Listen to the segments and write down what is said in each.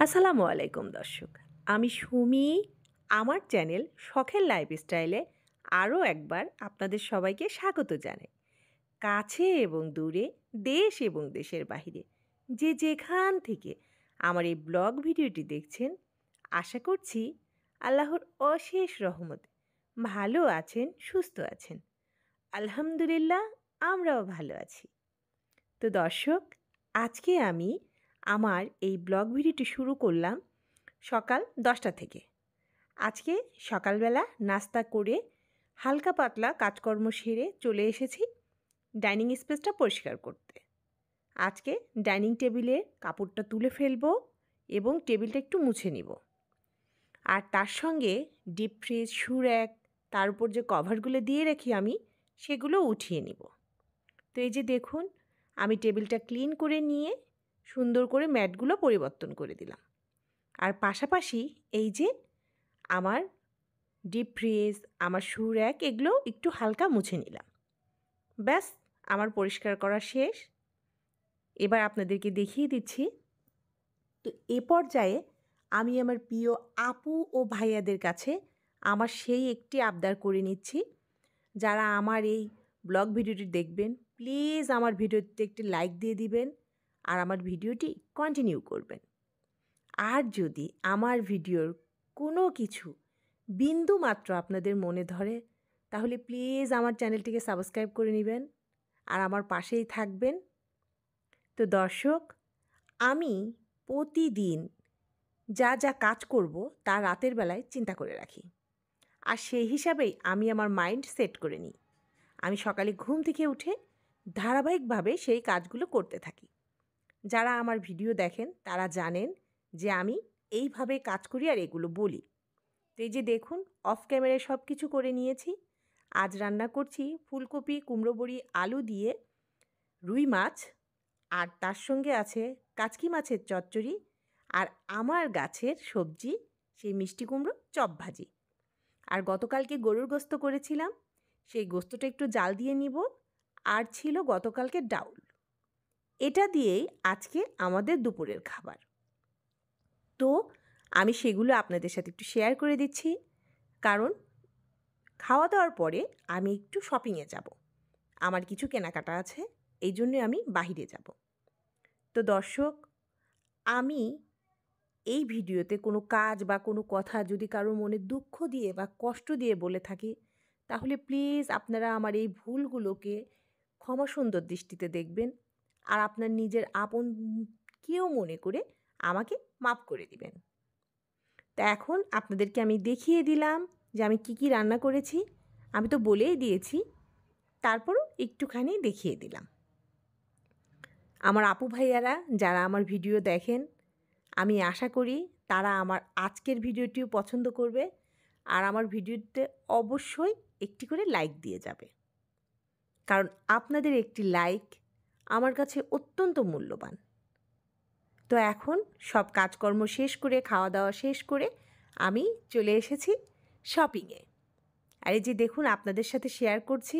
আসসালামু আলাইকুম দর্শক। আমি সুমি। আমার চ্যানেল শখের লাইফস্টাইলে আরও একবার আপনাদের সবাইকে স্বাগত জানাই। কাছে এবং দূরে, দেশ এবং দেশের বাহিরে যে যেখান থেকে আমার এই ব্লগ ভিডিওটি দেখছেন, আশা করছি আল্লাহর অশেষ রহমতে ভালো আছেন, সুস্থ আছেন। আলহামদুলিল্লাহ, আমরাও ভালো আছি। তো দর্শক, আজকে আমি আমার এই ব্লগ ভিডিওটি শুরু করলাম সকাল 10টা থেকে। আজকে সকালবেলা নাস্তা করে হালকা পাতলা কাজকর্ম সেরে চলে এসেছি ডাইনিং স্পেসটা পরিষ্কার করতে। আজকে ডাইনিং টেবিলের কাপড়টা তুলে ফেলবো এবং টেবিলটা একটু মুছে নিব। আর তার সঙ্গে ডিপ ফ্রিজ, শু র্যাক, তার উপর যে কভারগুলো দিয়ে রাখি আমি, সেগুলো উঠিয়ে নিব। তো এই যে দেখুন, আমি টেবিলটা ক্লিন করে নিয়ে সুন্দর করে ম্যাটগুলো পরিবর্তন করে দিলাম। আর পাশাপাশি এই যে আমার ডিপ ফ্রিজ, আমার শু র্যাক, এগুলো একটু হালকা মুছে নিলাম। ব্যাস, আমার পরিষ্কার করা শেষ। এবার আপনাদেরকে দেখিয়ে দিচ্ছি। তো এ পর্যায়ে আমি আমার প্রিয় আপু ও ভাইয়াদের কাছে আমার সেই একটি আবদার করে নিচ্ছি, যারা আমার এই ব্লগ ভিডিওটি দেখবেন, প্লিজ আমার ভিডিওতে একটি লাইক দিয়ে দিবেন আর আমার ভিডিওটি কন্টিনিউ করবেন। আর যদি আমার ভিডিওর কোনো কিছু বিন্দু মাত্র আপনাদের মনে ধরে, তাহলে প্লিজ আমার চ্যানেলটিকে সাবস্ক্রাইব করে নেবেন আর আমার পাশেই থাকবেন। তো দর্শক, আমি প্রতিদিন যা যা কাজ করব তা রাতের বেলায় চিন্তা করে রাখি, আর সেই হিসাবেই আমি আমার মাইন্ড সেট করে নিই। আমি সকালে ঘুম থেকে উঠে ধারাবাহিকভাবে সেই কাজগুলো করতে থাকি। যারা আমার ভিডিও দেখেন তারা জানেন যে আমি এইভাবে কাজ করি আর এগুলো বলি। তো এই যে দেখুন, অফ ক্যামেরায় সব কিছু করে নিয়েছি। আজ রান্না করছি ফুলকপি, কুমড়ো বড়ি, আলু দিয়ে রুই মাছ, আর তার সঙ্গে আছে কাচকি মাছের চচ্চড়ি, আর আমার গাছের সবজি সেই মিষ্টি কুমড়ো চপ ভাজি। আর গতকালকে গরুর গোস্ত করেছিলাম, সেই গোস্তটা একটু জাল দিয়ে নিব। আর ছিল গতকালকে ডাউল। এটা দিয়েই আজকে আমাদের দুপুরের খাবার। তো আমি সেগুলো আপনাদের সাথে একটু শেয়ার করে দিচ্ছি, কারণ খাওয়া দাওয়ার পরে আমি একটু শপিংয়ে যাব। আমার কিছু কেনাকাটা আছে, এই জন্যে আমি বাহিরে যাব। তো দর্শক, আমি এই ভিডিওতে কোনো কাজ বা কোনো কথা যদি কারোর মনে দুঃখ দিয়ে বা কষ্ট দিয়ে বলে থাকি, তাহলে প্লিজ আপনারা আমার এই ভুলগুলোকে ক্ষমা সুন্দর দৃষ্টিতে দেখবেন আর আপনার নিজের আপন কেউ মনে করে আমাকে মাফ করে দিবেন। তা এখন আপনাদেরকে আমি দেখিয়ে দিলাম যে আমি কি কি রান্না করেছি। আমি তো বলেই দিয়েছি, তারপরও একটুখানি দেখিয়ে দিলাম। আমার আপু ভাইয়ারা যারা আমার ভিডিও দেখেন, আমি আশা করি তারা আমার আজকের ভিডিওটিও পছন্দ করবে আর আমার ভিডিওতে অবশ্যই একটি করে লাইক দিয়ে যাবে, কারণ আপনাদের একটি লাইক আমার কাছে অত্যন্ত মূল্যবান। তো এখন সব কাজকর্ম শেষ করে, খাওয়া দাওয়া শেষ করে আমি চলে এসেছি শপিংয়ে। আর এই যে দেখুন, আপনাদের সাথে শেয়ার করছি,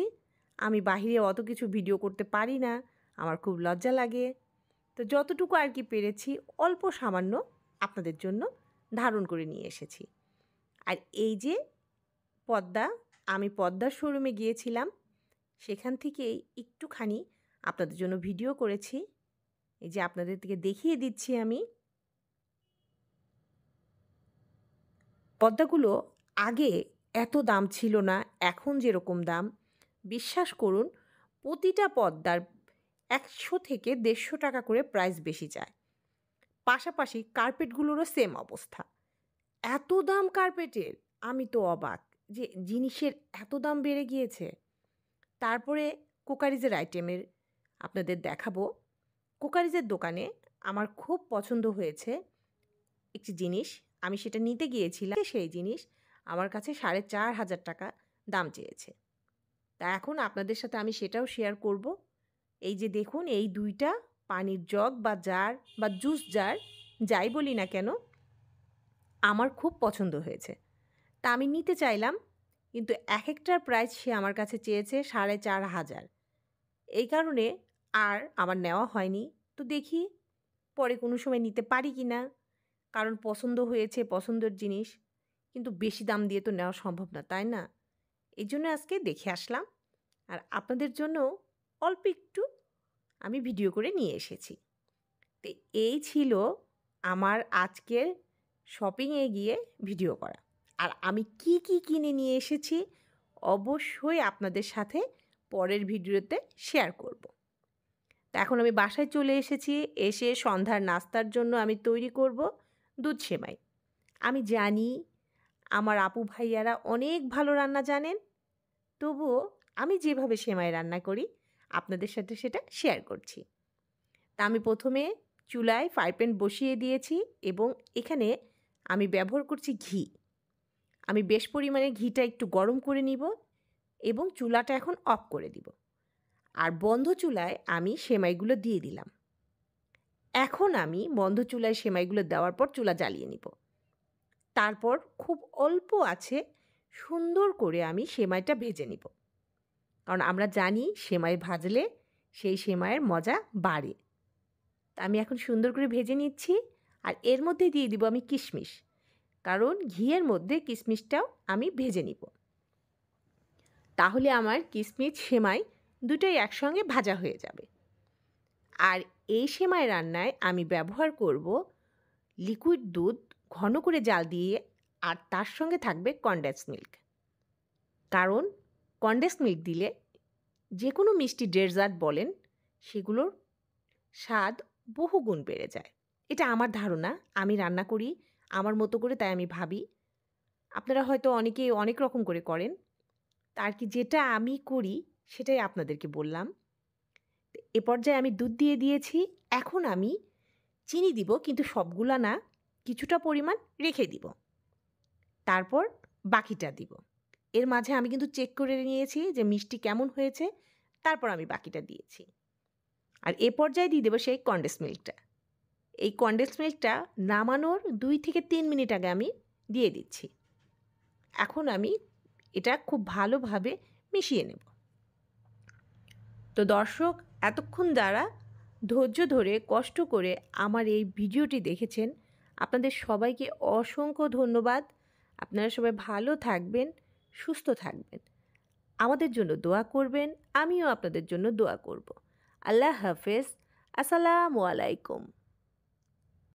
আমি বাহিরে অত কিছু ভিডিও করতে পারি না, আমার খুব লজ্জা লাগে। তো যতটুকু আর কি পেরেছি অল্প সামান্য আপনাদের জন্য ধারণ করে নিয়ে এসেছি। আর এই যে পদ্মা, আমি পদ্মার শোরুমে গিয়েছিলাম, সেখান থেকেই একটুখানি আপনাদের জন্য ভিডিও করেছি। এই যে আপনাদেরকে দেখিয়ে দিচ্ছি আমি। পদ্মাগুলো আগে এত দাম ছিল না, এখন যেরকম দাম, বিশ্বাস করুন প্রতিটা পদ্মার 100 থেকে 150 টাকা করে প্রাইস বেশি যায়। পাশাপাশি কার্পেটগুলোরও সেম অবস্থা। এত দাম কার্পেটের, আমি তো অবাক যে জিনিসের এত দাম বেড়ে গিয়েছে। তারপরে কোকারিজের আইটেমের আপনাদের দেখাবো। কোকারিজের দোকানে আমার খুব পছন্দ হয়েছে একটি জিনিস, আমি সেটা নিতে গিয়েছিলাম। সেই জিনিস আমার কাছে 4,500 টাকা দাম চেয়েছে। তা এখন আপনাদের সাথে আমি সেটাও শেয়ার করব। এই যে দেখুন, এই দুইটা পানির জগ বা জার বা জুস জার, যাই বলি না কেন, আমার খুব পছন্দ হয়েছে। তা আমি নিতে চাইলাম, কিন্তু এক একটার প্রাইস সে আমার কাছে চেয়েছে 4,500। এই কারণে আর আমার নেওয়া হয়নি। তো দেখি পরে কোনো সময় নিতে পারি কি না। কারণ পছন্দ হয়েছে, পছন্দের জিনিস। কিন্তু বেশি দাম দিয়ে তো নেওয়া সম্ভব না, তাই না? এজন্য আজকে দেখে আসলাম। আর আপনাদের জন্য অল্প একটু আমি ভিডিও করে নিয়ে এসেছি। তো এই ছিল আমার আজকের শপিংয়ে গিয়ে ভিডিও করা। আর আমি কি, কি কিনে নিয়ে এসেছি অবশ্যই আপনাদের সাথে পরের ভিডিওতে শেয়ার করব। তো এখন আমি বাসায় চলে এসেছি। এসে সন্ধ্যার নাস্তার জন্য আমি তৈরি করব দুধ সেমাই। আমি জানি আমার আপু ভাইয়ারা অনেক ভালো রান্না জানেন। তবুও আমি যেভাবে সেমাই রান্না করি আপনাদের সাথে সেটা শেয়ার করছি। তা আমি প্রথমে চুলায় ফ্রাই প্যান বসিয়ে দিয়েছি এবং এখানে আমি ব্যবহার করছি ঘি। আমি বেশ পরিমাণে ঘিটা একটু গরম করে নিব এবং চুলাটা এখন অফ করে দিব। আর বন্ধ চুলায় আমি সেমাইগুলো দিয়ে দিলাম। এখন আমি বন্ধ চুলায় সেমাইগুলো দেওয়ার পর চুলা জ্বালিয়ে নিব। তারপর খুব অল্প আছে সুন্দর করে আমি সেমাইটা ভেজে নিব। কারণ আমরা জানি সেমাই ভাজলে সেই সেমাইয়ের মজা বাড়ে। তা আমি এখন সুন্দর করে ভেজে নিচ্ছি আর এর মধ্যে দিয়ে দিব আমি কিশমিশ। কারণ ঘিয়ের মধ্যে কিশমিশটাও আমি ভেজে নিব। তাহলে আমার কিশমিশ সেমাই দুটোই একসঙ্গে ভাজা হয়ে যাবে। আর এই সেমাই রান্নায় আমি ব্যবহার করব লিকুইড দুধ ঘন করে জাল দিয়ে আর তার সঙ্গে থাকবে কনডেন্স মিল্ক। কারণ কনডেন্স মিল্ক দিলে যে কোনো মিষ্টি ডেজার্ট বলেন সেগুলোর স্বাদ বহুগুণ বেড়ে যায়। এটা আমার ধারণা, আমি রান্না করি আমার মতো করে, তাই আমি ভাবি। আপনারা হয়তো অনেকেই অনেক রকম করে করেন। তা আর কি যেটা আমি করি সেটাই আপনাদেরকে বললাম। এ পর্যায়ে আমি দুধ দিয়ে দিয়েছি। এখন আমি চিনি দিব, কিন্তু সবগুলা না, কিছুটা পরিমাণ রেখে দিব। তারপর বাকিটা দিব। এর মাঝে আমি কিন্তু চেক করে নিয়েছি যে মিষ্টি কেমন হয়েছে, তারপর আমি বাকিটা দিয়েছি। আর এ পর্যায়ে দিয়ে দেবো সেই কনডেন্স মিল্কটা। এই কনডেন্স মিল্কটা নামানোর 2 থেকে 3 মিনিট আগে আমি দিয়ে দিচ্ছি। এখন আমি এটা খুব ভালোভাবে মিশিয়ে নেব। তো দর্শক, এতক্ষণ যারা ধৈর্য ধরে কষ্ট করে আমার এই ভিডিওটি দেখেছেন, আপনাদের সবাইকে অসংখ্য ধন্যবাদ। আপনারা সবাই ভালো থাকবেন, সুস্থ থাকবেন। আমাদের জন্য দোয়া করবেন, আমিও আপনাদের জন্য দোয়া করব। আল্লাহ হাফেজ। আসসালামু আলাইকুম।